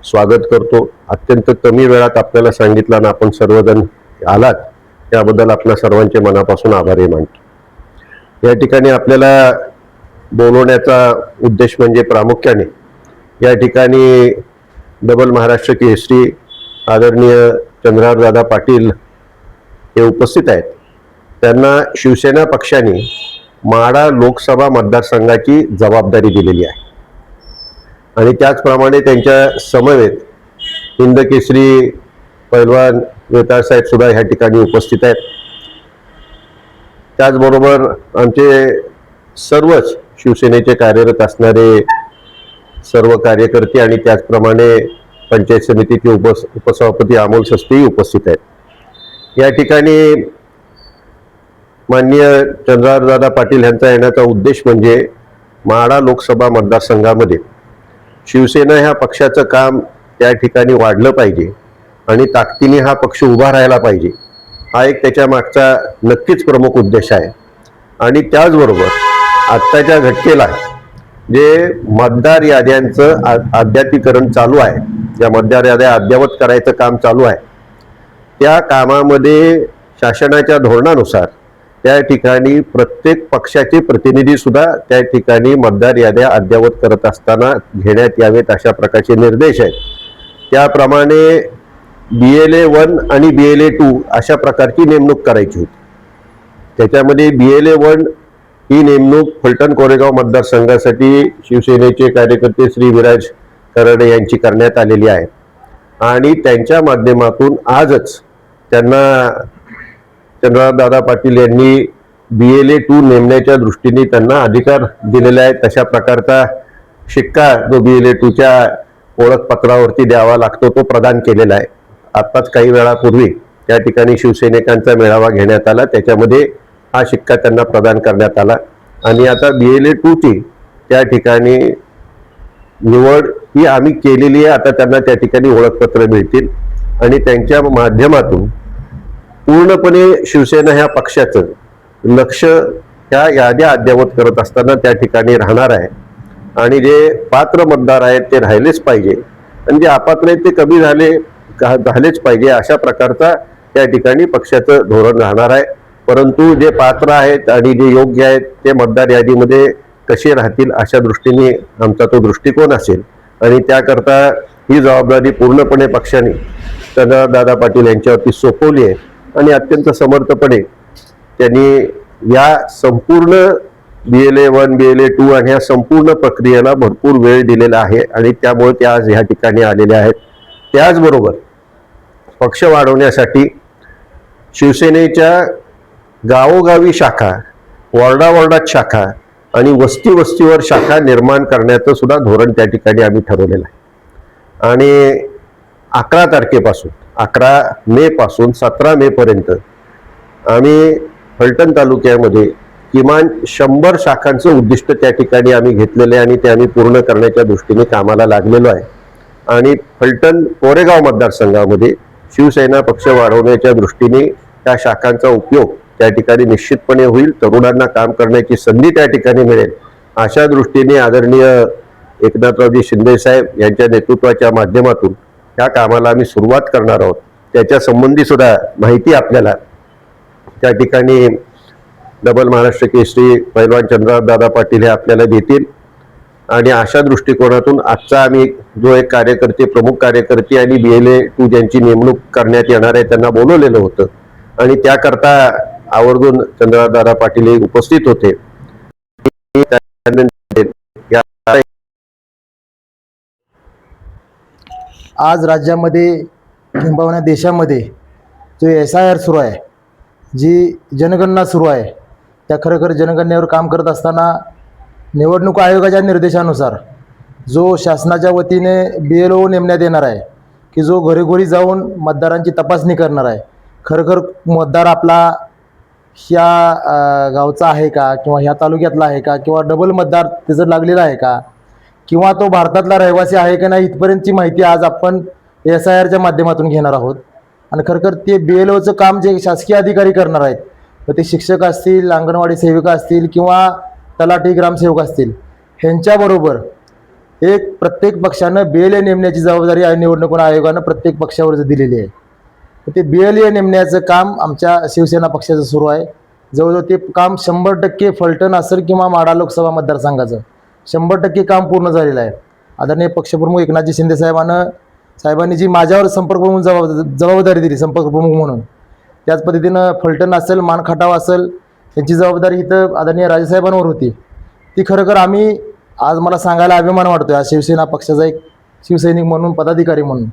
स्वागत करतो. अत्यंत कमी वेळात आपल्याला सांगितलं आणि आपण सर्वजण आलात त्याबद्दल आपल्या सर्वांचे मनापासून आभारी मानतो. या ठिकाणी आपल्याला बोलवण्याचा उद्देश म्हणजे प्रामुख्याने या ठिकाणी डबल महाराष्ट्र केसरी आदरणीय चंद्रहारदादा पाटील हे उपस्थित आहेत. त्यांना शिवसेना पक्षाने माढा लोकसभा मतदारसंघाची जबाबदारी दिलेली आहे आणि त्याचप्रमाणे त्यांच्या समवेत हिंद केसरी पैलवान वेताळ साहेब सुद्धा ह्या ठिकाणी उपस्थित आहेत. त्याचबरोबर आमचे सर्वच शिवसेनेचे कार्यरत असणारे सर्व कार्यकर्ते आणि त्याचप्रमाणे पंचायत समितीचे उपसभापती अमोल सस्तेही उपस्थित आहेत. या ठिकाणी माननीय चंद्रहारदादा पाटील यांचा येण्याचा उद्देश म्हणजे माढा लोकसभा मतदारसंघामध्ये शिवसेना ह्या पक्षाचं काम त्या ठिकाणी वाढलं पाहिजे आणि ताकदीने हा पक्ष उभा राहायला पाहिजे, हा एक त्याच्या मागचा नक्कीच प्रमुख उद्देश आहे. आणि त्याचबरोबर आत्ताच्या घटनेला जे मतदार याद्यांचं अद्ययावतीकरण चालू आहे, ज्या मतदार याद्या अद्ययावत करायचं काम चालू आहे, त्या कामामध्ये शासनाच्या धोरणानुसार त्या ठिकाणी प्रत्येक पक्षाचे प्रतिनिधी सुद्धा त्या ठिकाणी मतदार याद्या अद्ययावत करत असताना घेण्यात यावेत अशा प्रकारचे निर्देश आहेत. त्याप्रमाणे BLA 1 आणि BLA 2 अशा प्रकारची नेमणूक करायची होती. त्याच्यामध्ये BLA 1 ही नेमणूक फलटण कोरेगाव मतदारसंघासाठी शिवसेनेचे कार्यकर्ते श्री विराज कराडे यांची करण्यात आलेली आहे आणि त्यांच्या माध्यमातून आजच त्यांना चंद्रहारदादा पाटील यांनी BLA 2 नेमण्याच्या दृष्टीने त्यांना अधिकार दिलेला आहे. तशा प्रकारचा शिक्का जो BLA 2च्या ओळखपत्रावरती द्यावा लागतो तो प्रदान केलेला आहे. आत्ताच काही वेळापूर्वी त्या ठिकाणी शिवसैनिकांचा मेळावा घेण्यात आला, त्याच्यामध्ये हा शिक्का त्यांना प्रदान करण्यात आला आणि आता BLA 2ची त्या ठिकाणी निवड ही आम्ही केलेली आहे. आता त्यांना त्या ठिकाणी ओळखपत्र मिळतील आणि त्यांच्या माध्यमातून पूर्णपणे शिवसेना ह्या पक्षाचं लक्ष ह्या याद्या अद्ययावत करत असताना त्या ठिकाणी राहणार आहे आणि जे पात्र मतदार आहेत ते राहिलेच पाहिजे आणि जे अपात्र आहेत ते कमी झालेच पाहिजे अशा प्रकारचा त्या ठिकाणी पक्षाचं धोरण राहणार आहे. परंतु जे पात्र आहेत आणि जे योग्य आहेत ते मतदार यादीमध्ये कसे राहतील अशा दृष्टीने आमचा तो दृष्टिकोन असेल आणि त्याकरता ही जबाबदारी पूर्णपणे पक्षाने चंद्रहारदादा पाटील यांच्यावरती सोपवली आहे आणि अत्यंत समर्थपणे त्यांनी या संपूर्ण BLA 1 BLA 2 आणि या संपूर्ण प्रक्रियेला भरपूर वेळ दिलेला आहे आणि त्यामुळे ते आज ह्या ठिकाणी आलेले आहेत. त्याचबरोबर पक्ष वाढवण्यासाठी शिवसेनेच्या गावोगावी शाखा, वॉर्डावॉर्डात शाखा आणि वस्तीवर शाखा निर्माण करण्याचं सुद्धा धोरण त्या ठिकाणी आम्ही ठरवलेलं आहे आणि 11 तारखेपासून 11 मे पासून 17 मे पर्यंत आम्ही फलटण तालुक्यामध्ये किमान 100 शाखांचं उद्दिष्ट त्या ठिकाणी आम्ही घेतलेलं आहे आणि ते आम्ही पूर्ण करण्याच्या दृष्टीने कामाला लागलेलो आहे. आणि फलटण कोरेगाव मतदारसंघामध्ये शिवसेना पक्ष वाढवण्याच्या दृष्टीने त्या शाखांचा उपयोग त्या ठिकाणी निश्चितपणे होईल. तरुणांना काम करण्याची संधी त्या ठिकाणी मिळेल अशा दृष्टीने आदरणीय एकनाथरावजी शिंदे साहेब यांच्या नेतृत्वाच्या माध्यमातून या कामाला आम्ही सुरुवात करणार आहोत. त्याच्या संबंधी सुद्धा माहिती आपल्याला त्या ठिकाणी डबल महाराष्ट्र केसरी पैलवान चंद्रहारदादा पाटील हे आपल्याला देतील आणि अशा दृष्टिकोनातून आजचा आम्ही जो एक कार्यकर्ते, प्रमुख कार्यकर्ते आणि BLA 2 ज्यांची नेमणूक करण्यात येणार आहे त्यांना बोलवलेलं होतं आणि त्याकरता आवर्जून चंद्रहारदादा पाटील हे उपस्थित होते. आज राज्यामध्ये किंबहुना देशामध्ये जो SIR सुरू आहे, जी जनगणना सुरू आहे, त्या खरोखर जनगणनेवर काम करत असताना निवडणूक आयोगाच्या निर्देशानुसार जो शासनाच्या वतीने BLO नेमण्यात येणार आहे की जो घरोघरी जाऊन मतदारांची तपासणी करणार आहे, खरोखर मतदार आपला ह्या गावचा आहे का किंवा ह्या तालुक्यातला आहे का किंवा डबल मतदार त्याचं लागलेला आहे का किंवा तो भारतातला रहिवासी आहे का नाही इथपर्यंतची माहिती आज आपण SIRच्या माध्यमातून घेणार आहोत. आणि खरोखर ते BLOचं काम जे शासकीय अधिकारी करणार आहेत, तर ते शिक्षक असतील, अंगणवाडी सेविका असतील किंवा तलाठी ग्रामसेवक असतील, ह्यांच्याबरोबर एक प्रत्येक पक्षानं BLA नेमण्याची जबाबदारी निवडणूक आयोगानं प्रत्येक पक्षावर दिलेली आहे. तर ते BLA नेमण्याचं काम आमच्या शिवसेना पक्षाचं सुरू आहे. जवळजवळ ते काम 100% फलटण असेल किंवा माढा लोकसभा मतदारसंघाचं 100% काम पूर्ण झालेलं आहे. आदरणीय पक्षप्रमुख एकनाथजी शिंदे साहेबांनी जी माझ्यावर संपर्क प्रमुख जबाबदारी दिली संपर्क प्रमुख म्हणून, त्याच पद्धतीनं फलटण असेल, मानखटाव असेल, यांची जबाबदारी इथं आदरणीय राजेसाहेबांवर होती. ती खरोखर आम्ही आज मला सांगायला अभिमान वाटतो आज शिवसेना पक्षाचा एक शिवसैनिक म्हणून, पदाधिकारी म्हणून,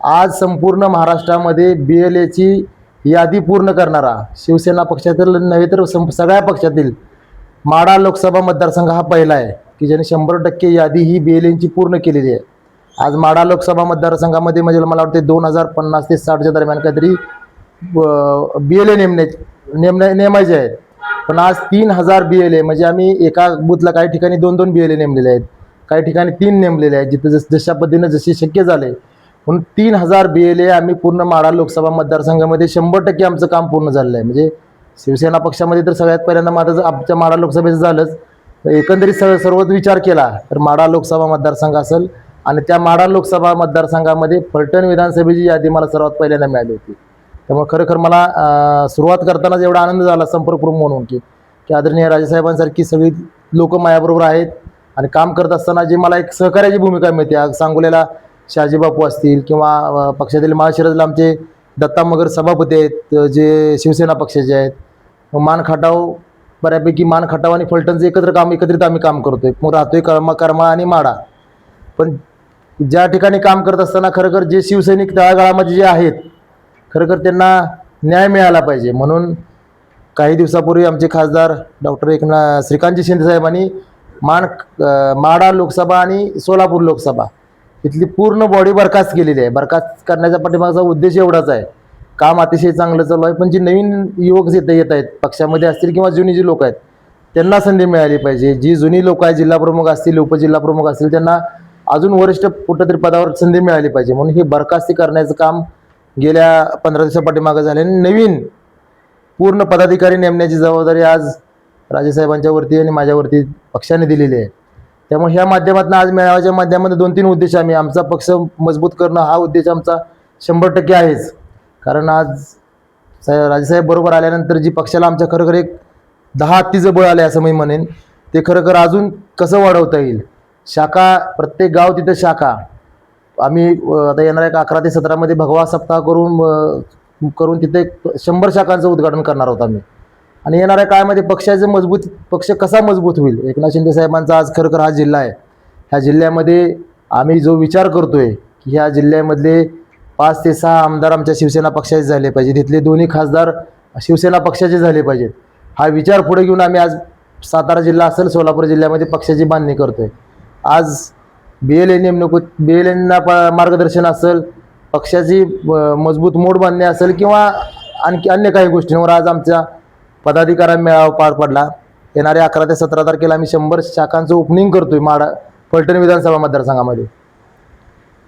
आज संपूर्ण महाराष्ट्रामध्ये BLAची यादी पूर्ण करणारा शिवसेना पक्षातील नव्हे तर सगळ्या पक्षातील माढा लोकसभा मतदारसंघ हा पहिला आहे की ज्याने 100% यादी ही BLAची पूर्ण केलेली आहे. आज माढा लोकसभा मतदारसंघामध्ये म्हणजे मला वाटते 2050 ते 60च्या दरम्यान काहीतरी BLA नेमायचे आहेत. पण आज 3000 BLA म्हणजे आम्ही एका बूथला काही ठिकाणी 2-2 BLA नेमलेले आहेत, काही ठिकाणी 3 नेमलेले आहेत, जिथं जशा पद्धतीनं जशी शक्य झाले म्हणून 3000 BLA आम्ही पूर्ण माढा लोकसभा मतदारसंघामध्ये 100% आमचं काम पूर्ण झालेलं आहे. म्हणजे शिवसेना पक्षामध्ये तर सगळ्यात पहिल्यांदा माझं आमच्या माढा लोकसभेचं झालंच. एकंदरीत सर्वच विचार केला तर माढा लोकसभा मतदारसंघ असेल आणि त्या माढा लोकसभा मतदारसंघामध्ये फलटण विधानसभेची यादी मला सर्वात पहिल्यांदा मिळाली होती. त्यामुळे खरोखर मला सुरुवात करतानाच एवढा आनंद झाला संपर्क प्रमुख म्हणून की आदरणीय राजेसाहेबांसारखी सगळी लोक माझ्याबरोबर आहेत आणि काम करत असताना जे मला एक सहकार्याची भूमिका मिळते. आज सांगोल्याला शहाजी बापू असतील किंवा पक्षातील माळशिरसला आमचे दत्ता मगर सभापती आहेत जे शिवसेना पक्षाचे आहेत. मानखटाव बऱ्यापैकी मानखटाव आणि फलटणचं एकत्रित आम्ही काम करतोय. मग राहतोय कर्मा आणि माढा. पण ज्या ठिकाणी काम करत असताना खरोखर जे शिवसैनिक तळागाळामध्ये जे आहेत खरोखर त्यांना न्याय मिळाला पाहिजे म्हणून काही दिवसापूर्वी आमचे खासदार डॉक्टर श्रीकांतजी शिंदे साहेबांनी माढा लोकसभा आणि सोलापूर लोकसभा इथली पूर्ण बॉडी बरखास्त केलेली आहे. बरखास्त करण्याच्या पाठीमागचा उद्देश एवढाच आहे. काम अतिशय चांगलं चालू आहे पण जे नवीन युवक येत आहेत पक्षामध्ये असतील किंवा जुनी जी लोक आहेत त्यांना संधी मिळाली पाहिजे. जी जुनी लोक आहेत जिल्हाप्रमुख असतील उपजिल्हाप्रमुख असतील त्यांना अजून वरिष्ठ कुठंतरी पदावर संधी मिळाली पाहिजे म्हणून हे बरखास्ती करण्याचं काम गेल्या 15 दिवसापाठीमागं झाले. नवीन पूर्ण पदाधिकारी नेमण्याची जबाबदारी आज राजेसाहेबांच्यावरती आणि माझ्यावरती पक्षाने दिलेली आहे. त्यामुळे ह्या माध्यमातून आज मेळाव्याच्या माध्यमातून 2-3 उद्देश आमचा पक्ष मजबूत करणं हा उद्देश आमचा 100% आहेच. कारण आज राजेसाहेब बरोबर आल्यानंतर जी पक्षाला आमच्या खरोखर एक 10 हत्तीचं बळ आले असं मी म्हणेन ते खरोखर अजून कसं वाढवता येईल. शाखा प्रत्येक गाव तिथं शाखा आम्ही आता येणाऱ्या 11 ते 17 मध्ये भगवा सप्ताह करून तिथे 100 शाखांचं उद्घाटन करणार आहोत आम्ही. आणि येणाऱ्या काळामध्ये पक्ष कसा मजबूत होईल. एकनाथ शिंदे साहेबांचा आज खरोखर हा जिल्हा आहे. ह्या जिल्ह्यामध्ये आम्ही जो विचार करतोय की ह्या जिल्ह्यामधले 5 ते 6 आमदार आमच्या शिवसेना पक्षाचे झाले पाहिजे, तिथले दोन्ही खासदार शिवसेना पक्षाचे झाले पाहिजेत. हा विचार पुढे घेऊन आम्ही आज सातारा जिल्हा असेल सोलापूर जिल्ह्यामध्ये पक्षाची बांधणी करतोय. आज BLAंना मार्गदर्शन असेल, पक्षाची मजबूत मोड बांधणे असेल किंवा आणखी अन्य काही गोष्टींवर आज आमच्या पदाधिकाऱ्यांना मेळावा पार पडला. येणाऱ्या 11 ते 17 तारखेला आम्ही 100 शाखांचं ओपनिंग करतोय फलटण विधानसभा मतदारसंघामध्ये.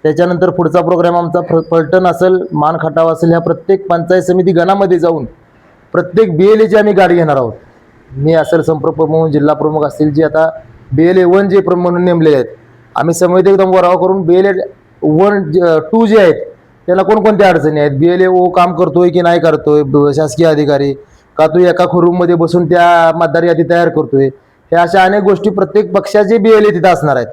त्याच्यानंतर पुढचा प्रोग्राम आमचा फलटण असेल, मानखटाव असेल, ह्या प्रत्येक पंचायत समिती गणामध्ये जाऊन प्रत्येक BLAची आम्ही गाडी घेणार आहोत. मी असेल संपर्क प्रमुख, जिल्हा प्रमुख असतील जे आता BLA 1 जे म्हणून नेमलेले आहेत आम्ही समिती एकदम गोरावा करून BLA 1-2 जे आहेत त्याला कोणकोणत्या अडचणी आहेत, BLA O काम करतोय की नाही करतोय, शासकीय अधिकारी का तो एका खोरूममध्ये बसून त्या मतदार यादी तयार करतोय, हे अशा अनेक गोष्टी प्रत्येक पक्षाचे BLA तिथं असणार आहेत.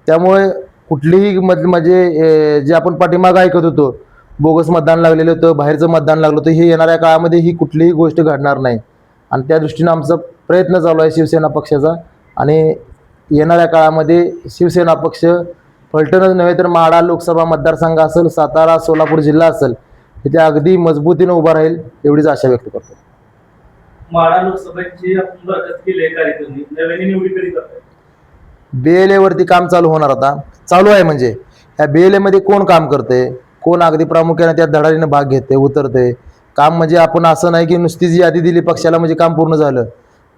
त्यामुळे कुठलीही म्हणजे जे आपण पाठीमागं ऐकत होतो बोगस मतदान लागलेलं होतं, बाहेरचं मतदान लागलं होतं, हे येणाऱ्या काळामध्ये ही कुठलीही गोष्ट घडणार नाही. आणि त्या दृष्टीनं आमचा प्रयत्न चालू आहे शिवसेना पक्षाचा. आणि येणाऱ्या काळामध्ये शिवसेना पक्ष फलटणच नव्हे तर माढा लोकसभा मतदारसंघ असेल, सातारा सोलापूर जिल्हा असेल, तिथे अगदी मजबूतीनं उभा राहील एवढीच आशा व्यक्त करतो. माढा लोकसभेची आपण बरखास्त केली आहे कार्यक्रम नव्याने निवडी कधी करताय? BLA वरती काम चालू होणार आता चालू आहे. म्हणजे ह्या BLA मध्ये कोण काम करते, कोण अगदी प्रामुख्याने त्या धडाडीनं भाग घेते उतरते काम. म्हणजे आपण असं नाही की नुसती जी यादी दिली पक्षाला म्हणजे काम पूर्ण झालं.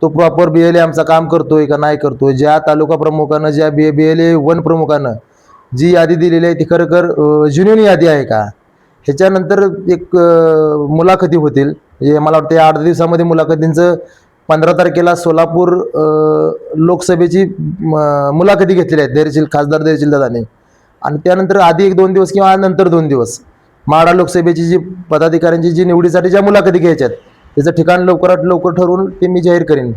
तो प्रॉपर BLA आमचा काम करतोय का नाही करतोय, ज्या तालुका प्रमुखानं ज्या BLA 1 प्रमुखानं जी यादी दिलेली आहे ती खरोखर जेन्युइन यादी आहे का. ह्याच्यानंतर एक मुलाखती होतील. म्हणजे मला वाटतं 8 दिवसामध्ये मुलाखतींचं 15 तारखेला सोलापूर लोकसभेची मुलाखती घेतलेल्या आहेत धैर्यशील खासदार धैर्यशील दादांनी. आणि त्यानंतर आधी 1-2 दिवस किंवा नंतर 2 दिवस माढा लोकसभेची जी पदाधिकाऱ्यांची जी निवडीसाठी ज्या मुलाखती घ्यायच्या आहेत त्याचं ठिकाण लवकरात लवकर ठरवून ते मी जाहीर करेन.